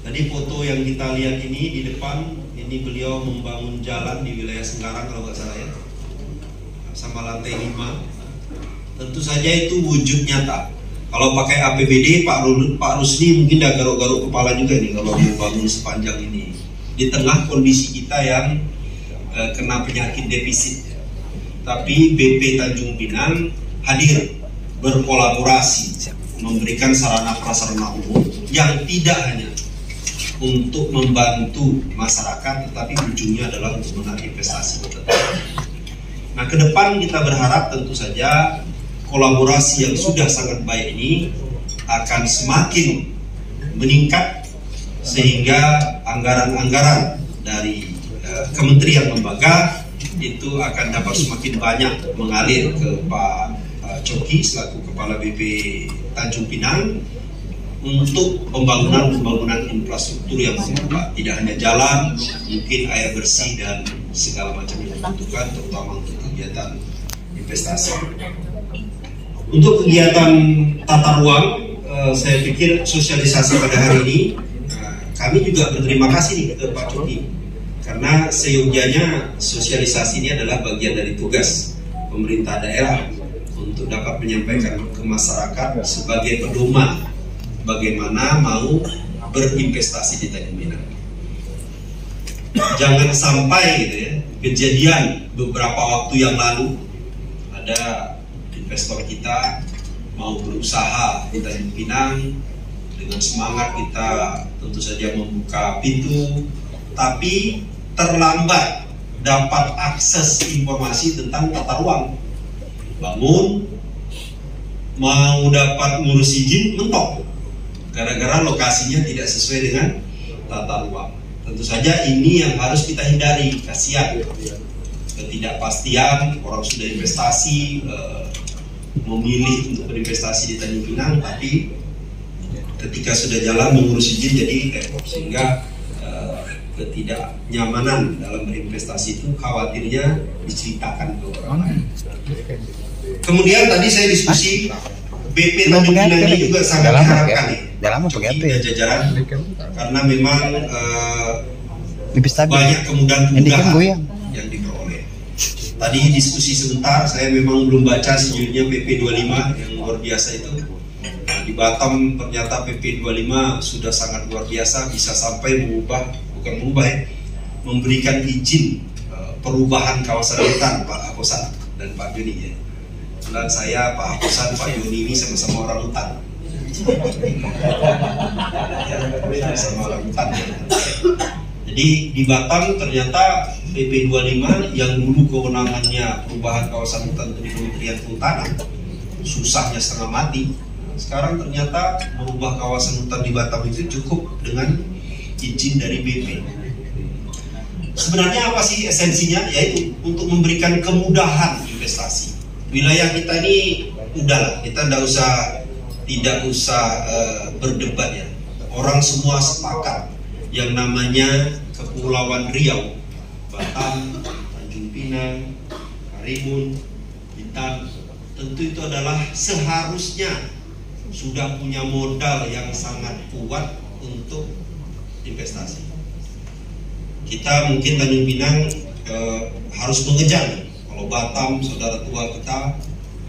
Tadi foto yang kita lihat ini di depan, ini beliau membangun jalan di wilayah Senggarang kalau nggak salah ya, sama lantai 5. Tentu saja itu wujud nyata. Kalau pakai APBD, Pak Rusli mungkin udah garuk-garuk kepala juga nih kalau mau bangun sepanjang ini. Di tengah kondisi kita yang kena penyakit defisit. Tapi BP Tanjung Pinang hadir berkolaborasi memberikan sarana prasarana umum yang tidak hanya untuk membantu masyarakat, tetapi ujungnya adalah untuk menarik investasi. Nah, ke depan kita berharap tentu saja kolaborasi yang sudah sangat baik ini akan semakin meningkat sehingga anggaran-anggaran dari kementerian lembaga itu akan dapat semakin banyak mengalir ke Pak Coki selaku Kepala BP Tanjung Pinang untuk pembangunan infrastruktur yang bermanfaat, tidak hanya jalan, mungkin air bersih dan segala macam yang dibutuhkan, terutama untuk kegiatan investasi. Untuk kegiatan tata ruang, saya pikir sosialisasi pada hari ini, kami juga berterima kasih nih ke Pak Coki, karena seyogianya sosialisasi ini adalah bagian dari tugas pemerintah daerah untuk dapat menyampaikan ke masyarakat sebagai pedoman bagaimana mau berinvestasi di Tanjung Pinang. Jangan sampai gitu ya, kejadian beberapa waktu yang lalu ada investor kita mau berusaha di Tanjung Pinang, dengan semangat kita tentu saja membuka pintu, tapi terlambat dapat akses informasi tentang tata ruang. Bangun, mau dapat ngurus izin, mentok gara-gara lokasinya tidak sesuai dengan tata ruang. Tentu saja ini yang harus kita hindari. Kasihan ketidakpastian, orang sudah investasi, memilih untuk berinvestasi di Tanjung Pinang, tapi ketika sudah jalan mengurus izin jadi sehingga ketidaknyamanan dalam berinvestasi itu khawatirnya diceritakan ke orang lain. Kemudian tadi saya diskusi BP Tanjung Pinang ini juga sangat diharapkan ya jajaran, karena memang banyak kemudahan yang diperoleh. Tadi diskusi sebentar, saya memang belum baca sejujurnya PP 25 yang luar biasa itu. Nah, di Batam ternyata PP 25 sudah sangat luar biasa, bisa sampai memberikan izin perubahan kawasan hutan Pak Hakosan dan Pak Joni ya. Dan saya, Pak Hakosan, Pak Joni ini sama-sama orang hutan. Ya, sama orang hutan. Jadi di Batam ternyata PP 25 yang dulu kewenangannya perubahan kawasan hutan dari Kementerian Kehutanan susahnya setengah mati. Sekarang ternyata merubah kawasan hutan di Batam itu cukup dengan izin dari BP. Sebenarnya apa sih esensinya? Yaitu untuk memberikan kemudahan investasi. Wilayah kita ini udahlah, kita tidak usah berdebat ya. Orang semua sepakat yang namanya Kepulauan Riau, Batam, Tanjung Pinang, Karimun, Bintan, tentu itu adalah seharusnya sudah punya modal yang sangat kuat untuk investasi. Kita mungkin Tanjung Pinang harus mengejar. Kalau Batam saudara tua kita,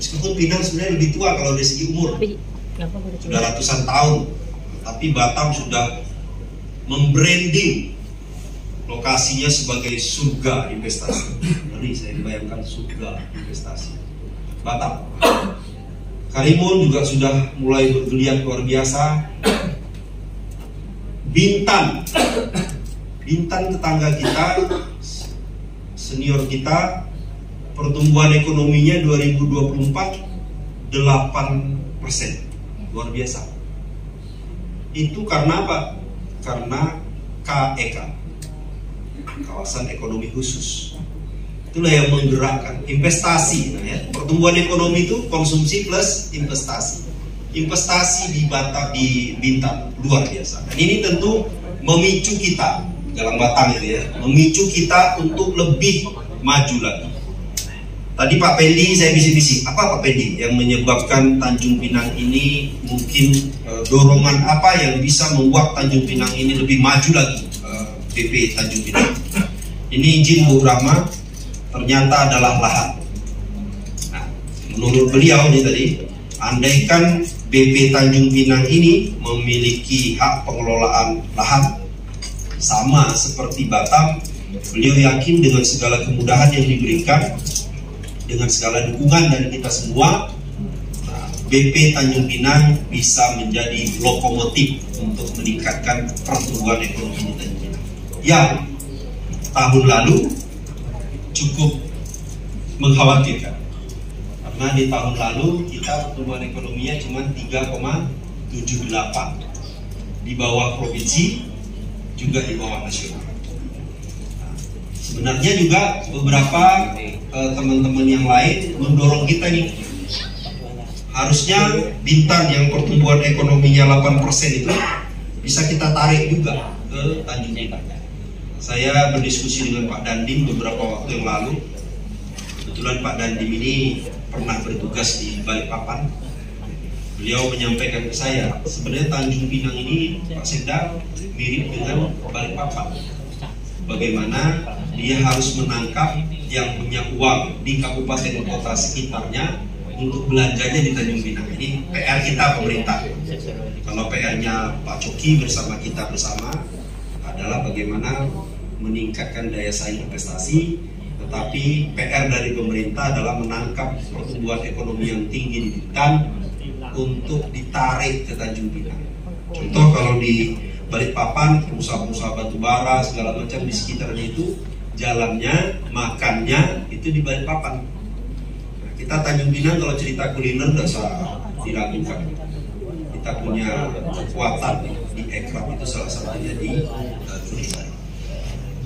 meskipun Pinang sebenarnya lebih tua kalau dari segi umur, sudah ratusan tahun, tapi Batam sudah membranding lokasinya sebagai surga investasi. Jadi saya bayangkan surga investasi Batam. Karimun juga sudah mulai bergeliat luar biasa. Bintan tetangga kita, senior kita, pertumbuhan ekonominya 2024 8%, luar biasa. Itu karena apa? Karena KEK, kawasan ekonomi khusus. Itulah yang menggerakkan investasi. Nah, ya. Pertumbuhan ekonomi itu konsumsi plus investasi. Investasi di Bintan luar biasa. Dan ini tentu memicu kita dalam Batam itu ya, memicu kita untuk lebih maju lagi. Tadi Pak Pendi saya bisik-bisik, apa Pak Pendi yang menyebabkan Tanjung Pinang ini mungkin dorongan apa yang bisa membuat Tanjung Pinang ini lebih maju lagi, BP Tanjung Pinang. Ini izin Bu Rahma, ternyata adalah lahan. Nah, menurut beliau nih tadi, andaikan BP Tanjung Pinang ini memiliki hak pengelolaan lahan sama seperti Batam, beliau yakin dengan segala kemudahan yang diberikan, dengan segala dukungan dari kita semua, BP Tanjung Pinang bisa menjadi lokomotif untuk meningkatkan pertumbuhan ekonomi di Tanjung Pinang. Yang tahun lalu cukup mengkhawatirkan, karena di tahun lalu kita pertumbuhan ekonominya cuma 3,78, di bawah provinsi, juga di bawah nasional. Sebenarnya juga beberapa teman-teman yang lain mendorong kita nih, harusnya Bintan yang pertumbuhan ekonominya 8% itu bisa kita tarik juga ke Tanjung Pinang. Saya berdiskusi dengan Pak Dandim beberapa waktu yang lalu. Kebetulan Pak Dandim ini pernah bertugas di Balikpapan. Beliau menyampaikan ke saya, sebenarnya Tanjung Pinang ini Pak Sekda mirip dengan Balikpapan. Bagaimana dia harus menangkap yang punya uang di kabupaten kota sekitarnya untuk belanjanya di Tanjung Pinang. Ini PR kita pemerintah. Kalau PR-nya Pak Coki bersama kita bersama adalah bagaimana meningkatkan daya saing investasi, tetapi PR dari pemerintah adalah menangkap pertumbuhan ekonomi yang tinggi di Bintan untuk ditarik ke Tanjung Pinang. Contoh kalau di Balikpapan, pengusaha-pengusaha batubara segala macam di sekitarnya itu, jalannya, makannya itu di Balikpapan. Nah, kita Tanjung Pinang kalau cerita kuliner nggak usah diragukan. Kita punya kekuatan di ekrab itu salah satunya di kuliner.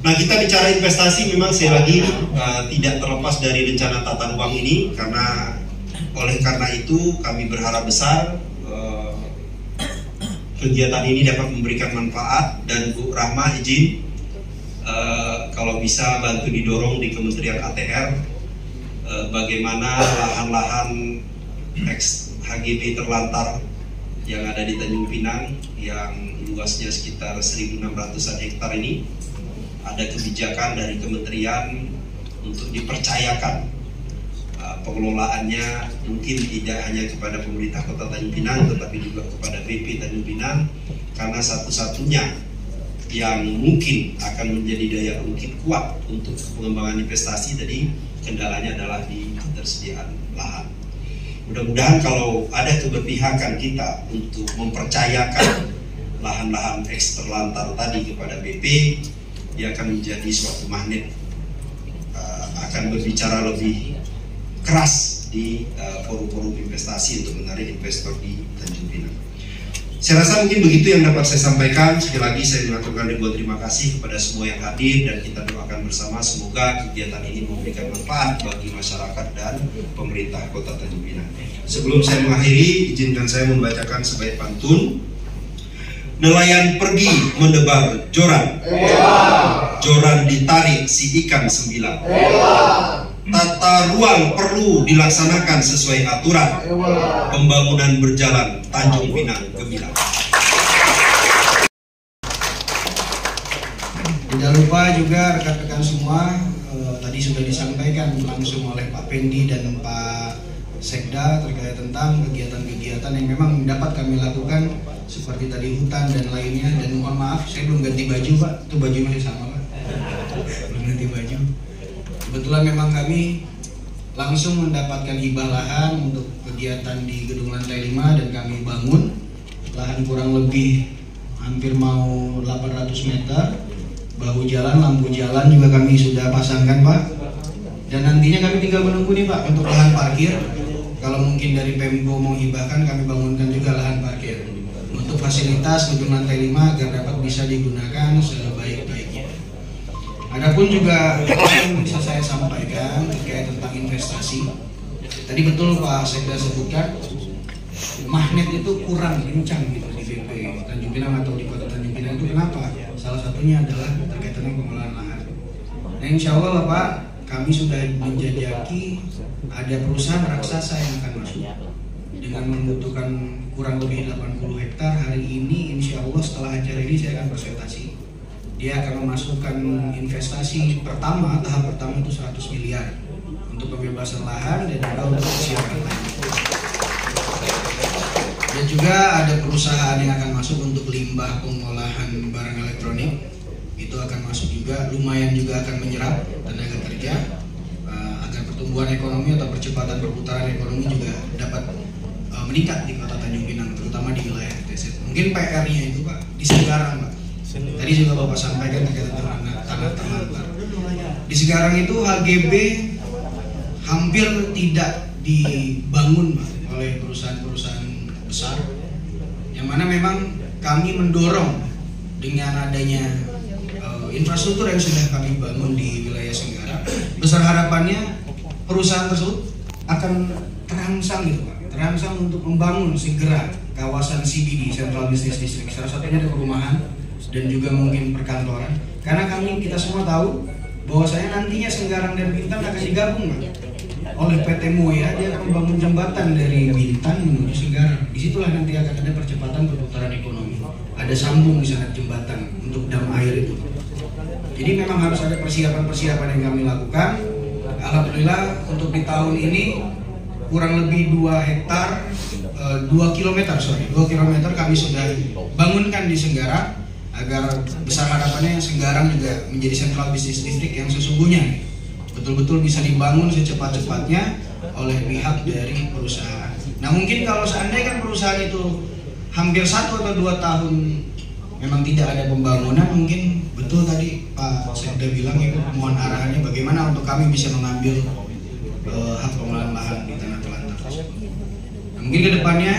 Nah, kita bicara investasi memang sekali lagi tidak terlepas dari rencana tata ruang ini, karena oleh karena itu kami berharap besar kegiatan ini dapat memberikan manfaat, dan Bu Rahma izin kalau bisa bantu didorong di Kementerian ATR bagaimana lahan-lahan ex HGB terlantar yang ada di Tanjung Pinang yang luasnya sekitar 1.600-an hektar ini, ada kebijakan dari kementerian untuk dipercayakan pengelolaannya mungkin tidak hanya kepada pemerintah Kota Tanjung Pinang, tetapi juga kepada BP Tanjung Pinang, karena satu-satunya yang mungkin akan menjadi daya ungkit kuat untuk pengembangan investasi tadi, kendalanya adalah di ketersediaan lahan. Mudah-mudahan kalau ada keberpihakan kita untuk mempercayakan lahan-lahan eks terlantar tadi kepada BP, dia akan menjadi suatu magnet, akan berbicara lebih keras di forum-forum investasi untuk menarik investor di Tanjung Pinang. Saya rasa mungkin begitu yang dapat saya sampaikan. Sekali lagi saya mengaturkan ribuan terima kasih kepada semua yang hadir, dan kita doakan bersama semoga kegiatan ini memberikan manfaat bagi masyarakat dan pemerintah Kota Tanjung Pinang. Sebelum saya mengakhiri, izinkan saya membacakan sebaik pantun. Nelayan pergi mendebar joran, joran ditarik si ikan sembilan. Tata ruang perlu dilaksanakan sesuai aturan, pembangunan berjalan Tanjung Pinang gemilang. Tidak lupa juga rekan-rekan semua, tadi sudah disampaikan langsung oleh Pak Pendi dan Pak Sekda terkait tentang kegiatan-kegiatan yang memang dapat kami lakukan seperti tadi hutan dan lainnya. Dan mohon maaf saya belum ganti baju Pak, itu baju masih sama Pak, belum ganti baju. Kebetulan memang kami langsung mendapatkan hibah lahan untuk kegiatan di gedung lantai 5, dan kami bangun lahan kurang lebih hampir mau 800 meter. Bahu jalan, lampu jalan juga kami sudah pasangkan Pak. Dan nantinya kami tinggal menunggu nih Pak untuk lahan parkir. Kalau mungkin dari Pemko mau hibahkan, kami bangunkan juga lahan parkir untuk fasilitas gedung lantai 5 agar dapat bisa digunakan sebaik-baiknya. Adapun juga yang bisa saya sampaikan terkait tentang investasi. Tadi betul Pak Sekda sebutkan, magnet itu kurang kencang gitu di BP Tanjung Pinang atau di Kota Tanjung Pinang. Itu kenapa? Salah satunya adalah terkait dengan pengelolaan lahan. Nah, insya Allah Bapak, kami sudah menjajaki ada perusahaan raksasa yang akan masuk dengan membutuhkan kurang lebih 80 hektar. Hari ini insya Allah setelah acara ini saya akan presentasi. Dia akan memasukkan investasi pertama, tahap pertama itu 100 miliar untuk pembebasan lahan dan juga untuk persiapan lain. Dan juga ada perusahaan yang akan masuk untuk limbah pengolahan barang elektronik. Itu akan masuk juga, lumayan juga akan menyerap tenaga kerja agar pertumbuhan ekonomi atau percepatan perputaran ekonomi juga dapat meningkat di Kota Tanjung Pinang, terutama di wilayah FTZ. Mungkin PR-nya itu Pak di Segarang Pak. Tadi juga Bapak sampaikan terkait dengan tanah terlantar. Di Segarang itu HGB hampir tidak dibangun Pak oleh perusahaan-perusahaan besar, yang mana memang kami mendorong dengan adanya infrastruktur yang sudah kami bangun di wilayah Segarang. Besar harapannya perusahaan tersebut akan terangsang gitu Pak, terangsang untuk membangun segera kawasan CBD, Central Business District. Salah satunya ada perumahan dan juga mungkin perkantoran. Karena kita semua tahu bahwasanya nantinya Segarang dan Bintan akan digabung oleh PT Moya. Dia akan membangun jembatan dari Bintan menuju Segarang. Disitulah nanti akan ada percepatan perputaran ekonomi. Ada sambung di sana jembatan untuk dam air itu. Jadi memang harus ada persiapan-persiapan yang kami lakukan. Alhamdulillah untuk di tahun ini kurang lebih 2 kilometer kami sudah bangunkan di Segarang, agar besar harapannya Segarang juga menjadi Central Business District yang sesungguhnya betul-betul bisa dibangun secepat-cepatnya oleh pihak dari perusahaan. Nah mungkin kalau seandainya kan perusahaan itu hampir 1 atau 2 tahun memang tidak ada pembangunan, mungkin betul tadi Pak Sekda bilang itu mohon arahannya bagaimana untuk kami bisa mengambil hak pengelolaan lahan di tanah terlantar tersebut. Nah, mungkin kedepannya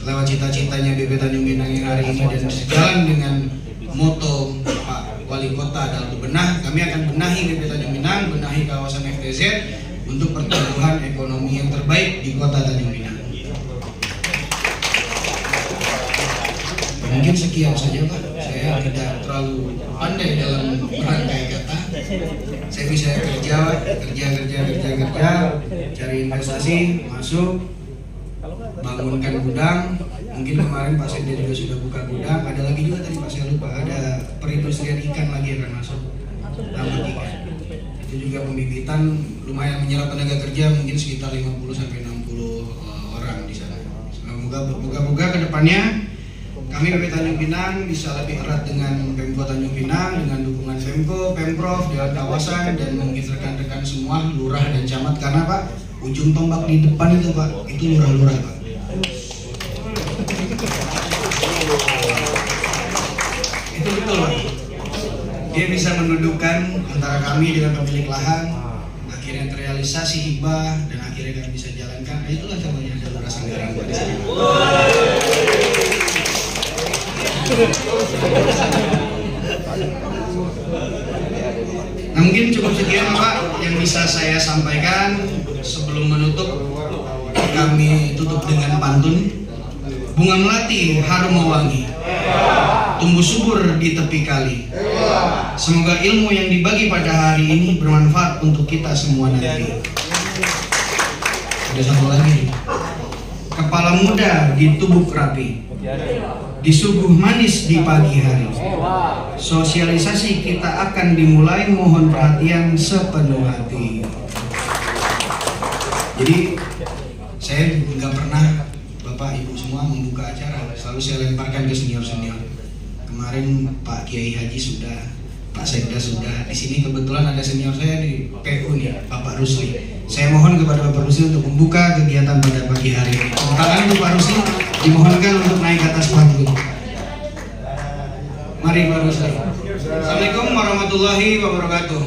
lewat cita-citanya BP Tanjung Pinang yang hari ini dan sejalan dengan moto Pak Wali Kota adalah bebenah, kami akan benahi BP Tanjung Pinang, benahi kawasan FTZ untuk pertumbuhan ekonomi yang terbaik di Kota Tanjung Pinang. Mungkin sekian saja Pak, saya tidak terlalu pandai dalam merangkai kata. Saya bisa kerja, cari investasi, masuk, bangunkan gudang. Mungkin kemarin Pak Sekda juga sudah buka gudang. Ada lagi juga tadi Pak, saya lupa, ada perindustrian ikan lagi akan masuk, tambak ikan. Itu juga pembibitan lumayan menyerap tenaga kerja, mungkin sekitar 50-60 orang di sana. Moga-moga kedepannya kami BP Tanjung Pinang bisa lebih erat dengan Pemko Tanjung Pinang, dengan dukungan Pemko, Pemprov, Dewan Kawasan, dan mungkin rekan-rekan semua, lurah dan camat. Karena Pak, ujung tombak di depan itu Pak, itu lurah-lurah Pak. Itu betul Pak. Dia bisa menundukkan antara kami dengan pemilik lahan, akhirnya terrealisasi hibah, dan akhirnya kami bisa jalankan. Nah, itulah contohnya ada lurah Segarang Pak di sini. Nah mungkin cukup sekian Pak yang bisa saya sampaikan. Sebelum menutup, kami tutup dengan pantun. Bunga melati harum mewangi, tumbuh subur di tepi kali. Semoga ilmu yang dibagi pada hari ini bermanfaat untuk kita semua nanti. Ada satu lagi. Kepala muda ditubuk rapi, disuguh manis di pagi hari. Sosialisasi kita akan dimulai, mohon perhatian sepenuh hati. Jadi saya nggak pernah Bapak Ibu semua membuka acara, selalu saya lemparkan ke senior-senior. Kemarin Pak Kiai Haji sudah, Pak Sekda sudah. Di sini kebetulan ada senior saya di PU nih, Bapak Rusli. Saya mohon kepada Bapak Rusli untuk membuka kegiatan pada pagi hari ini. Tangan untuk Pak Rusli dimohonkan untuk naik ke atas panggung. Mari Pak Rusli. Assalamualaikum warahmatullahi wabarakatuh.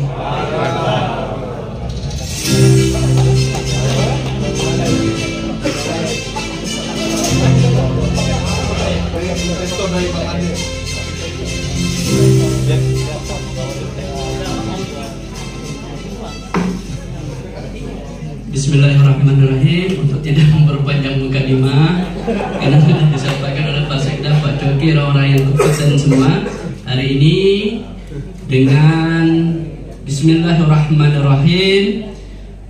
Bismillahirrahmanirrahim. Untuk tidak memperpanjang mukadimah, karena sudah disampaikan oleh Pak Sekda, Pak Coki, orang-orang yang kompeten semua. Hari ini dengan Bismillahirrahmanirrahim.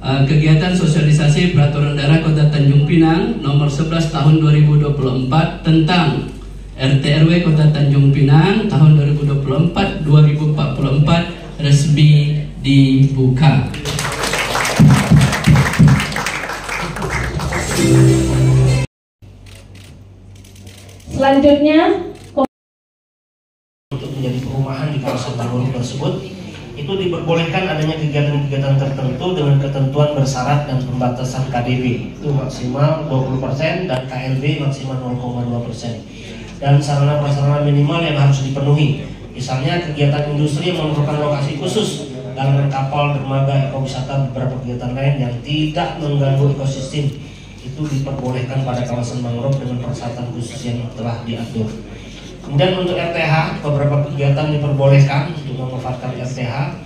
Kegiatan sosialisasi Peraturan Daerah Kota Tanjung Pinang nomor 11 tahun 2024 tentang RT/RW Kota Tanjung Pinang tahun 2024-2044 resmi dibuka. Selanjutnya, untuk menjadi perumahan di kawasan bangunan tersebut itu diperbolehkan adanya kegiatan-kegiatan tertentu dengan ketentuan bersyarat dan pembatasan KDB itu maksimal 20% dan KLB maksimal 0,2%, dan sarana prasarana minimal yang harus dipenuhi, misalnya kegiatan industri yang memerlukan lokasi khusus, galangan kapal, dermaga, ekowisata, beberapa kegiatan lain yang tidak mengganggu ekosistem itu diperbolehkan pada kawasan mangrove dengan persyaratan khusus yang telah diatur. Kemudian untuk RTH, beberapa kegiatan diperbolehkan untuk memanfaatkan RTH,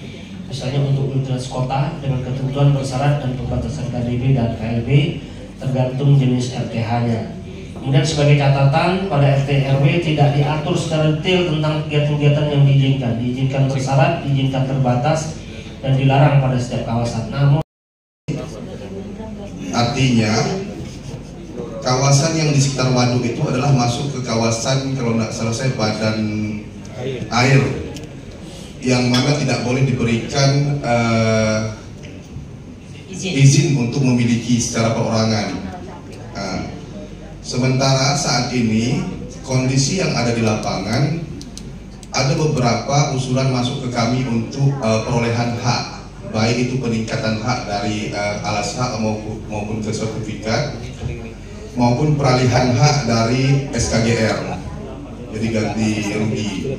misalnya untuk utilitas kota dengan ketentuan bersyarat dan pembatasan KDB dan KLB tergantung jenis RTH-nya. Kemudian sebagai catatan, pada RT/RW tidak diatur secara detail tentang kegiatan-kegiatan yang diizinkan bersyarat, diizinkan terbatas, dan dilarang pada setiap kawasan. Namun artinya kawasan yang di sekitar waduk itu adalah masuk ke kawasan, kalau tidak salah saya, badan air yang mana tidak boleh diberikan izin untuk memiliki secara perorangan. Sementara saat ini kondisi yang ada di lapangan, ada beberapa usulan masuk ke kami untuk perolehan hak, baik itu peningkatan hak dari alas hak maupun ke sertifikat, maupun peralihan hak dari SKGR, jadi ganti rugi.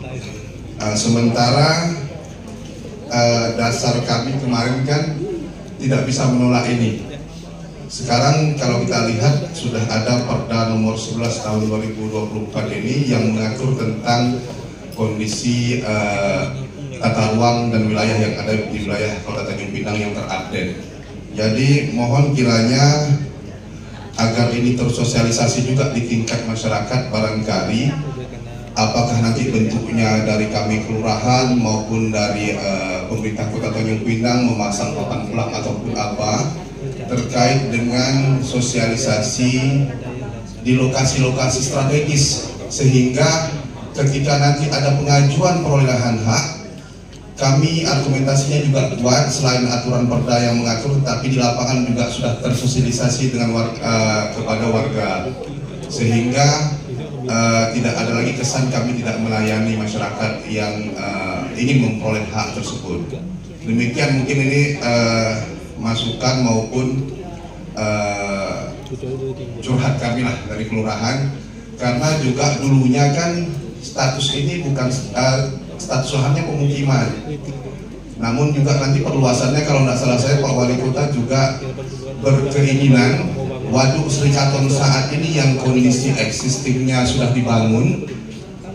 Sementara dasar kami kemarin kan tidak bisa menolak ini. Sekarang kalau kita lihat sudah ada Perda nomor 11 tahun 2024 ini yang mengatur tentang kondisi tata ruang dan wilayah yang ada di wilayah Kota Tanjung Pinang yang terupdate. Jadi mohon kiranya agar ini tersosialisasi juga di tingkat masyarakat, barangkali apakah nanti bentuknya dari kami kelurahan maupun dari pemerintah Kota Tanjung Pinang memasang papan pulang ataupun apa terkait dengan sosialisasi di lokasi-lokasi strategis, sehingga ketika nanti ada pengajuan perolehan hak, kami argumentasinya juga kuat, selain aturan perda yang mengatur, tapi di lapangan juga sudah tersosialisasi dengan kepada warga, sehingga tidak ada lagi kesan kami tidak melayani masyarakat yang ingin memperoleh hak tersebut. Demikian mungkin ini masukan maupun curhat kami lah dari kelurahan, karena juga dulunya kan status ini bukan status lahannya pemukiman, namun juga nanti perluasannya, kalau tidak salah saya Pak Wali Kota juga berkeinginan waduk Sri Katon saat ini yang kondisi existingnya sudah dibangun,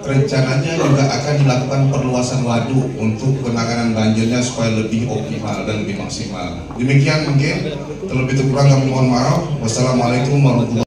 rencananya juga akan dilakukan perluasan waduk untuk penanganan banjirnya supaya lebih optimal dan lebih maksimal. Demikian mungkin, terlebih kurang kami mohon maaf. Wassalamualaikum warahmatullahi wabarakatuh.